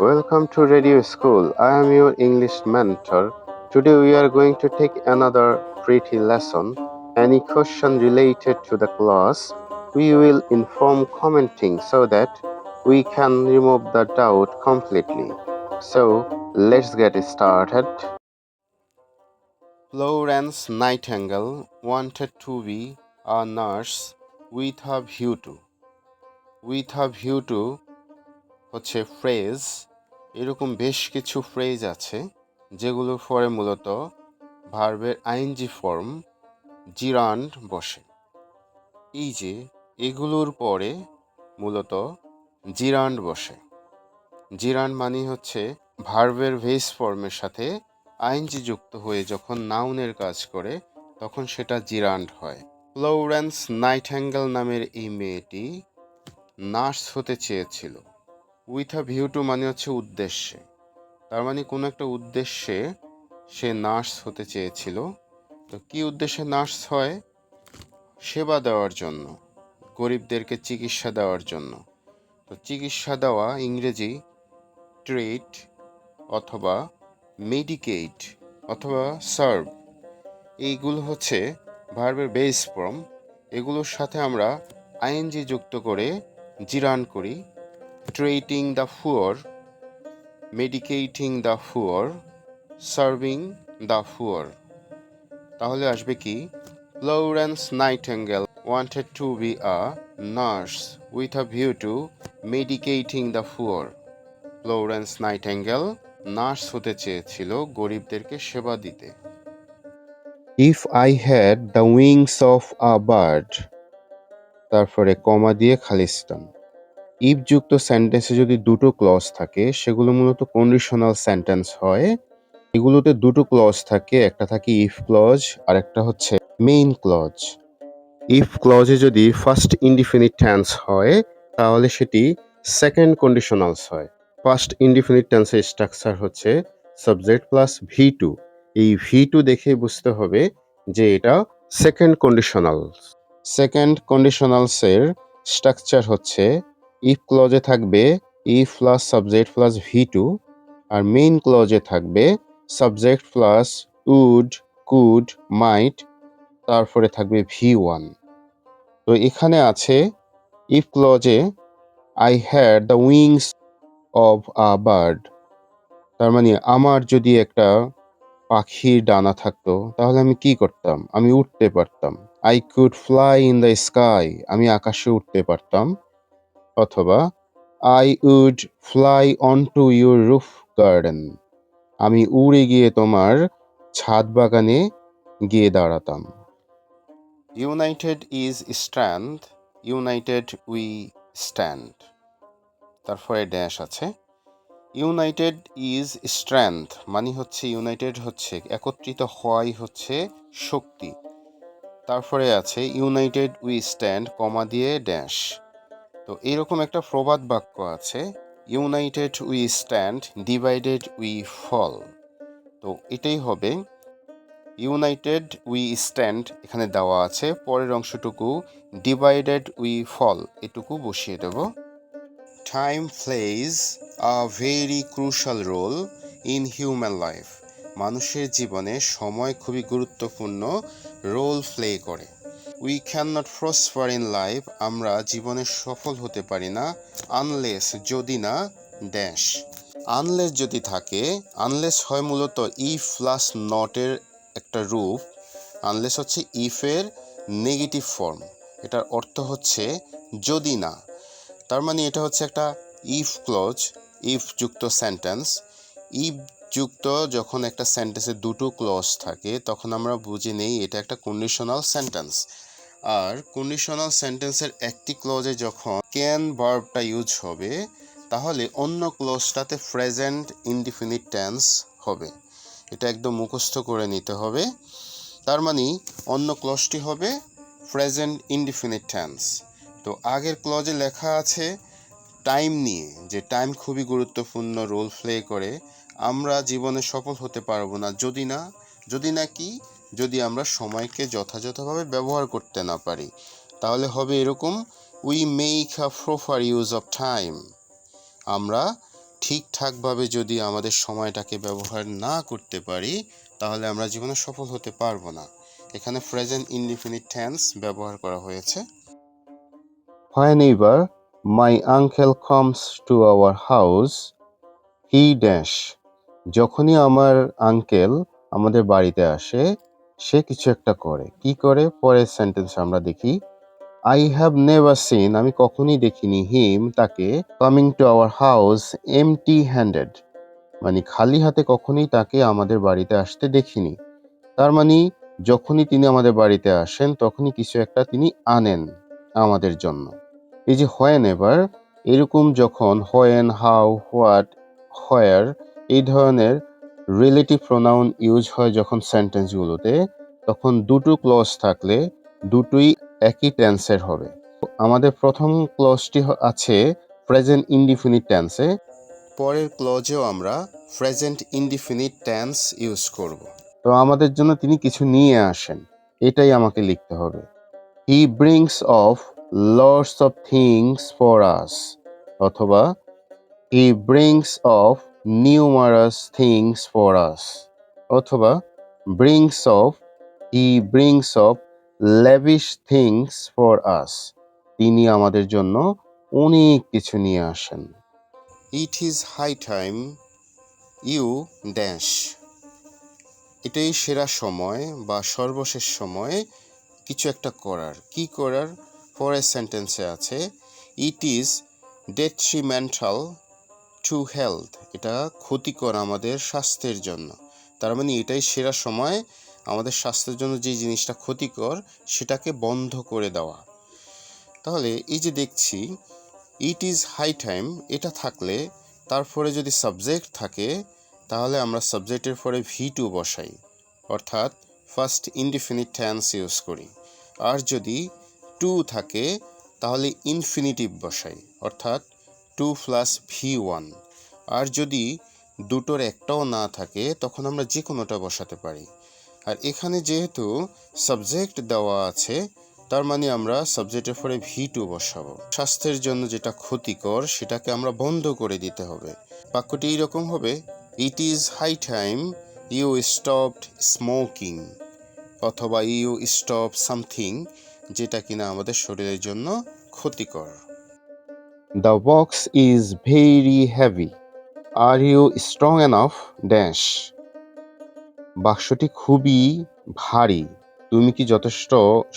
Welcome to Radio School. I am your English mentor. Today we are going to take another pretty lesson. Any question related to the class, we will inform commenting so that we can remove the doubt completely. So let's get started. Florence Nightingale wanted to be a nurse with a view to. With a view to হচ্ছে phrase. এরকম বেশ কিছু phrase আছে যেগুলোর পরে মূলত ভার্বের ING form জিরান্ড বসে। এই যে এগুলোর পরে মূলত জিরান্ড বসে। জিরান্ড মানে হচ্ছে ভার্বের ভেস ফর্মের সাথে আইএনজি যুক্ত হয়ে যখন নাউনের কাজ করে তখন সেটা জিরান্ড হয়। ফ্লোরেন্স নাইটিঙ্গেল নামের এই মেয়েটি নার্স হতে চেয়েছিল। উইথ আ ভিউ টু মানে হচ্ছে উদ্দেশ্যে, তার মানে কোনো একটা উদ্দেশ্যে সে নার্স হতে চেয়েছিল। তো কি উদ্দেশ্যে নার্স হয়? সেবা দেওয়ার জন্য, গরিবদেরকে চিকিৎসা দেওয়ার জন্য। তো চিকিৎসা দেওয়া ইংরেজি ট্রিট অথবা মেডিকেট অথবা সার্ভ, এইগুলো হচ্ছে ভার্বের বেস ফর্ম। এগুলোর সাথে আমরা আইএনজি যুক্ত করে জিরান করি। Treating the poor, medicating the poor, serving the poor. তাহলে আসবে কি? Florence Nightingale wanted to be a nurse with a view to medicating the poor. Florence nightingale nurse হতে চেয়েছিল গরিবদেরকে সেবা দিতে। If I had the wings of a bird, তারপরে কমা দিয়ে খালিস্তান। ইফ যুক্ত সেন্টেন্সে যদি দুটো ক্লজ থাকে সেগুলো মূলত কন্ডিশনাল সেন্টেন্স হয়। এগুলোতে দুটো ক্লজ থাকে, একটা থাকে ইফ ক্লজ আর একটা হচ্ছে মেইন ক্লজ। ইফ ক্লজে যদি ফার্স্ট ইনডিফিনিট টেন্স হয় তাহলে সেটি সেকেন্ড কন্ডিশনালস হয়। ফার্স্ট ইনডিফিনিট টেন্সের স্ট্রাকচার হচ্ছে সাবজেক্ট প্লাস ভি টু। এই ভি টু দেখে বুঝতে হবে যে এটা সেকেন্ড কন্ডিশনালস। সেকেন্ড কন্ডিশনালসের স্ট্রাকচার হচ্ছে ইফ ক্লজে থাকবে if plus subject plus V two, আর মেইন ক্লজে থাকবে subject plus would, could, might, তারপরে থাকবে ভি ওয়ান। তো এখানে আছে ইফ ক্লজে I had the wings of a bird, তার মানে আমার যদি একটা পাখির ডানা থাকতো তাহলে আমি কি করতাম? আমি উঠতে পারতাম। I could fly in the sky, আমি আকাশে উঠতে পারতাম। অথবা I would fly on to your roof garden, আমি উড়ে গিয়ে তোমার ছাদ বাগানে গিয়ে দাঁড়াতাম। United is strength, united we stand. তারপরে ড্যাশ আছে। ইউনাইটেড ইজ স্ট্রেংথ মানে হচ্ছে ইউনাইটেড হচ্ছে একত্রিত হওয়াই হচ্ছে শক্তি। তারপরে আছে ইউনাইটেড উই স্ট্যান্ড কমা দিয়ে ড্যাশ। তো এরকম একটা প্রবাদ বাক্য আছে, united we stand divided we fall. তো এটাই হবে ইউনাইটেড উই স্ট্যান্ড এখানে দেওয়া আছে, পরের অংশটুকু ডিভাইডেড উই ফল এটুকু বসিয়ে দেব। Time plays a very crucial role in human life, মানুষের জীবনে সময় খুবই গুরুত্বপূর্ণ রোল প্লে করে। We can not prosper in life, আমরা জীবনে সফল হতে পারি না আনলেস যদি না ড্যাশ। আনলেস যদি থাকে, আনলেস হয় মূলত ইফ প্লাস নটের একটা রূপ। আনলেস হচ্ছে ইফের নেগেটিভ ফর্ম, এটার অর্থ হচ্ছে যদি না। তার মানে এটা হচ্ছে একটা ইফ ক্লজ, ইফ যুক্ত সেন্টেন্স। ইফ যুক্ত যখন একটা সেন্টেন্সে দুটো ক্লজ থাকে তখন আমরা বুঝে নেই এটা একটা কন্ডিশনাল সেন্টেন্স। আর কন্ডিশনাল সেন্টেন্সের একটি ক্লজে যখন ক্যান ভার্বটা ইউজ হবে তাহলে অন্য ক্লজটাতে প্রেজেন্ট ইনডিফিনিট টেন্স হবে। এটা একদম মুখস্থ করে নিতে হবে। তার মানে অন্য ক্লজটি হবে প্রেজেন্ট ইনডিফিনিট টেন্স। তো আগের ক্লজে লেখা আছে টাইম নিয়ে, যে টাইম খুবই গুরুত্বপূর্ণ রোল প্লে করে। আমরা জীবনে সফল হতে পারবো না যদি না কি, যদি আমরা সময়কে যথাযথভাবে ব্যবহার করতে না পারি। তাহলে হবে এরকম, we make a proper use of time, আমরা ঠিকঠাকভাবে যদি আমাদের সময়টাকে ব্যবহার না করতে পারি তাহলে আমরা জীবনে সফল হতে পারবো না। এখানে প্রেজেন্ট ইনডিফিনিট টেন্স ব্যবহার করা হয়েছে। Whenever my uncle comes to our house, he dash. যখনই আমার আঙ্কেল আমাদের বাড়িতে আসে সে কিছু একটা করে। কি করে? পরের সেন্টেন্স আমরা দেখি। I have never seen, আমি কখনই দেখিনি him, তাকে coming to our house empty handed, মানে খালি হাতে কখনই তাকে আমাদের বাড়িতে আসতে দেখিনি। তার মানে যখনই তিনি আমাদের বাড়িতে আসেন তখনই কিছু একটা তিনি আনেন আমাদের জন্য। এই যে whenever, এরকম যখন when, how, what, where এই ধরনের রিলেটিভ প্রোনাউন ইউজ হয় যখন সেন্টেন্সগুলোতে, তখন দুটো ক্লজ থাকলে দুটোই একই টেন্সের হবে। আমাদের প্রথম ক্লজটি আছে প্রেজেন্ট ইনডিফিনিট টেন্সে, পরের ক্লজেও আমরা প্রেজেন্ট ইনডিফিনিট টেন্স ইউজ করব। তো আমাদের জন্য তিনি কিছু নিয়ে আসেন, এটাই আমাকে লিখতে হবে। He brings of lots of things for us, অথবা He brings of numerous things for us, অথবা He brings of lavish things for us, তিনি আমাদের জন্য অনেক কিছু নিয়ে আসেন। It is high time you dash. এটাই সেরা সময় বা সর্বশেষ সময় কিছু একটা করার। কি করার? পরের সেন্টেন্সে আছে it is detrimental to health, এটা ক্ষতিকর আমাদের স্বাস্থ্যের জন্য। তার মানে এটাই সেরা সময় আমাদের স্বাস্থ্যের জন্য যে জিনিসটা ক্ষতিকর সেটাকে বন্ধ করে দেওয়া। তাহলে এই যে দেখছি ইট ইজ হাই টাইম, এটা থাকলে তারপরে যদি সাবজেক্ট থাকে তাহলে আমরা সাবজেক্টের পরে V2 বসাই, অর্থাৎ ফার্স্ট ইনডিফিনিট টেন্স ইউজ করি। আর যদি টু থাকে তাহলে ইনফিনিটিভ বসাই, অর্থাৎ 2 + V1। আর যদি দুটোর একটাও না থাকে তখন আমরা যে কোনোটা বসাতে পারি। আর এখানে যেহেতু সাবজেক্ট দেওয়া আছে তার মানে আমরা সাবজেক্টের পরে V2 বসাবো। স্বাস্থ্যের জন্য যেটা ক্ষতিকর সেটাকে আমরা বন্ধ করে দিতে হবে। বাক্যটি এইরকম হবে, it is high time you stopped smoking, অথবা ইউ স্টপ সামথিং, যেটা কিনা আমাদের শরীরের জন্য ক্ষতিকর। The box is very heavy, are you strong enough dash. বাক্সটি খুবই ভারী, তুমি কি যথেষ্ট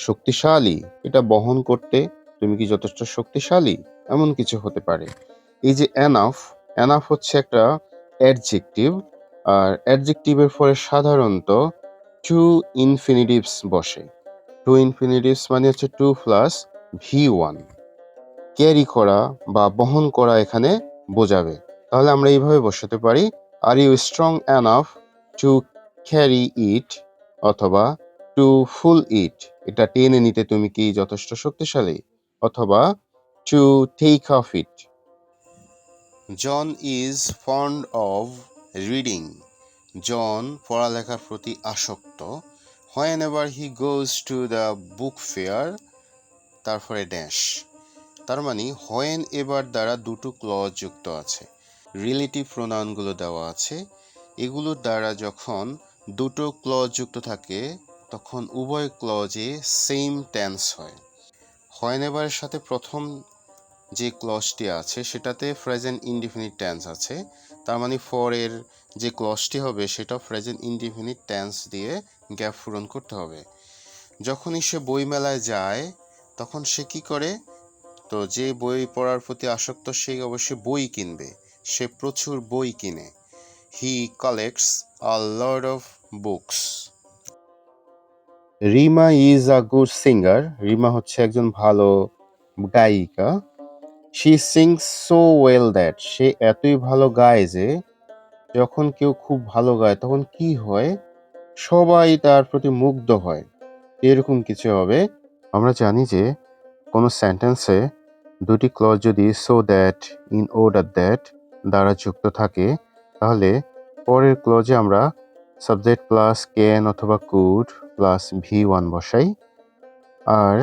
শক্তিশালী এটা বহন করতে? তুমি কি যথেষ্ট শক্তিশালী? এমন কিছু হতে পারে। এই যে এনাফ হচ্ছে একটা অ্যাডজেক্টিভ, আর অ্যাডজেক্টিভের পরে সাধারণত টু ইনফিনিটিভস বসে। টু ইনফিনিটিভস মানে হচ্ছে 2 + V1। ক্যারি করা বা বহন করা এখানে বোঝাবে। তাহলে আমরা এইভাবে বসাতে পারি, are you strong enough to carry it, অথবা টু ফুল ইট, এটা টেনে নিতে তুমি কি যথেষ্ট শক্তিশালী, অথবা to take off it. John is fond of reading, John পড়ালেখার প্রতি আসক্ত। Whenever he goes to the book fair, তারপরে ড্যাশ। তার মানে হোয়েন এবার দ্বারা দুটো ক্লজ যুক্ত আছে, রিলেটিভ প্রোনাউনগুলো দেওয়া আছে। এগুলোর দ্বারা যখন দুটো ক্লজ যুক্ত থাকে তখন উভয় ক্লজে সেম টেন্স হয়। হোয়েনেভারের সাথে প্রথম যে ক্লজটি আছে সেটাতে প্রেজেন্ট ইনডিফিনিট টেন্স আছে, তার মানে ফরের যে ক্লজটি হবে সেটা প্রেজেন্ট ইনডিফিনিট টেন্স দিয়ে গ্যাপ পূরণ করতে হবে। যখনই সে বইমেলায় যায় তখন সে কি করে? তো যে বই পড়ার প্রতি আসক্ত সে অবশ্যই বই কিনবে, সে প্রচুর বই কিনে। He collects a lot of books. Rima is a good singer, Rima হচ্ছে একজন ভালো গায়িকা। She sings so well that, সে এতই ভালো গায় যে যখন কেউ খুব ভালো গায় তখন কি হয়? সবাই তার প্রতি মুগ্ধ হয়, এরকম কিছু হবে। আমরা জানি যে কোনো সেন্টেন্সে দুটি ক্লজ যদি so that, in order that দ্বারা যুক্ত থাকে তাহলে পরের ক্লজে আমরা সাবজেক্ট প্লাস ক্যান অথবা কুড প্লাস V1 বসাই। আর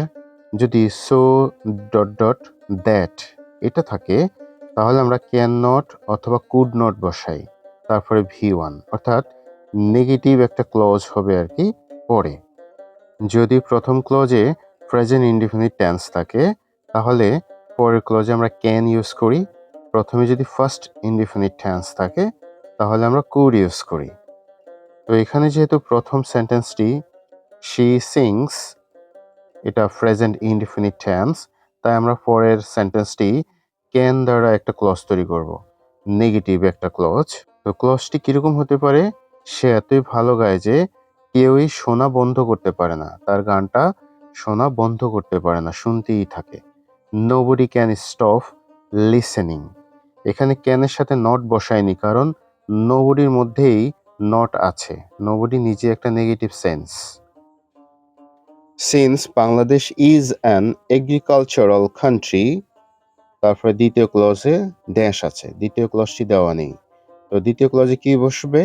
যদি সো ডট ডট দ্যাট এটা থাকে তাহলে আমরা ক্যান নট অথবা কুড নট বসাই, তারপরে V1, অর্থাৎ নেগেটিভ একটা ক্লজ হবে আর কি পরে। যদি প্রথম ক্লজে প্রেজেন্ট ইনডিফিনিট টেন্স থাকে তাহলে পরের ক্লজে আমরা ক্যান ইউজ করি। প্রথমে যদি ফার্স্ট ইনডিফিনিট টেন্স থাকে তাহলে আমরা কুড ইউজ করি। তো এখানে যেহেতু প্রথম সেন্টেন্সটি শি সিংস, এটা প্রেজেন্ট ইনডিফিনিট টেন্স, তাই আমরা পরের সেন্টেন্সটি ক্যান দ্বারা একটা ক্লজ তৈরি করব, নেগেটিভ একটা ক্লজ। তো ক্লজটি কিরকম হতে পারে? সে এতই ভালো গায় যে কেউই শোনা বন্ধ করতে পারে না, তার গানটা শোনা বন্ধ করতে পারে না, শুনতেই থাকে। Nobody can stop listening. এখানে ক্যানের সাথে নট বসায়নি, কারণ নোবডির মধ্যেই নট আছে। নোবডি নিজে একটা negative sense. Since Bangladesh is an agricultural country, তারপরে দ্বিতীয় ক্লজে ড্যাশ আছে, দ্বিতীয় ক্লজটি দেওয়া নেই। তো দ্বিতীয় ক্লজে কি বসবে?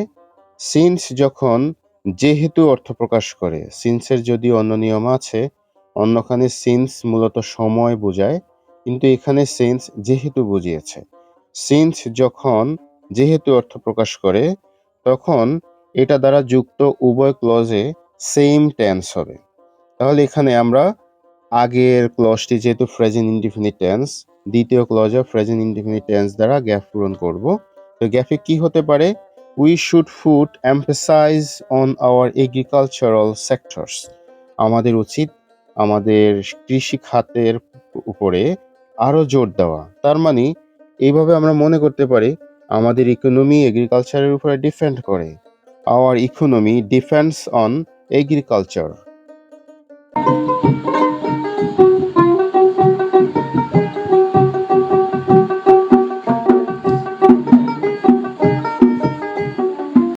সিন্স যখন যেহেতু অর্থ প্রকাশ করে, সিন্সের যদি অন্য নিয়ম আছে, অন্যখানে সিন্স মূলত সময় বোঝায়, কিন্তু এখানে সিন্স যেহেতু বুঝিয়েছে। সিন্স যখন যেহেতু অর্থ প্রকাশ করে তখন এটা দ্বারা যুক্ত উভয় ক্লজে সেম টেন্স হবে। তাহলে এখানে আমরা আগের ক্লজটি যেহেতু প্রেজেন্ট ইনডিফিনিট টেন্স, দ্বিতীয় ক্লজে প্রেজেন্ট ইনডিফিনিট টেন্স দ্বারা গ্যাপ পূরণ করব। তো গ্যাপে কি হতে পারে? We should put emphasize on our agricultural sectors. আমাদের উচিত আমাদের কৃষি খাতের উপরে আরো জোর দেওয়া। তার মানে এইভাবে আমরা মনে করতে পারি আমাদের ইকোনমি এগ্রিকালচারের উপরে ডিপেন্ড করে। Hour economy depends on agriculture.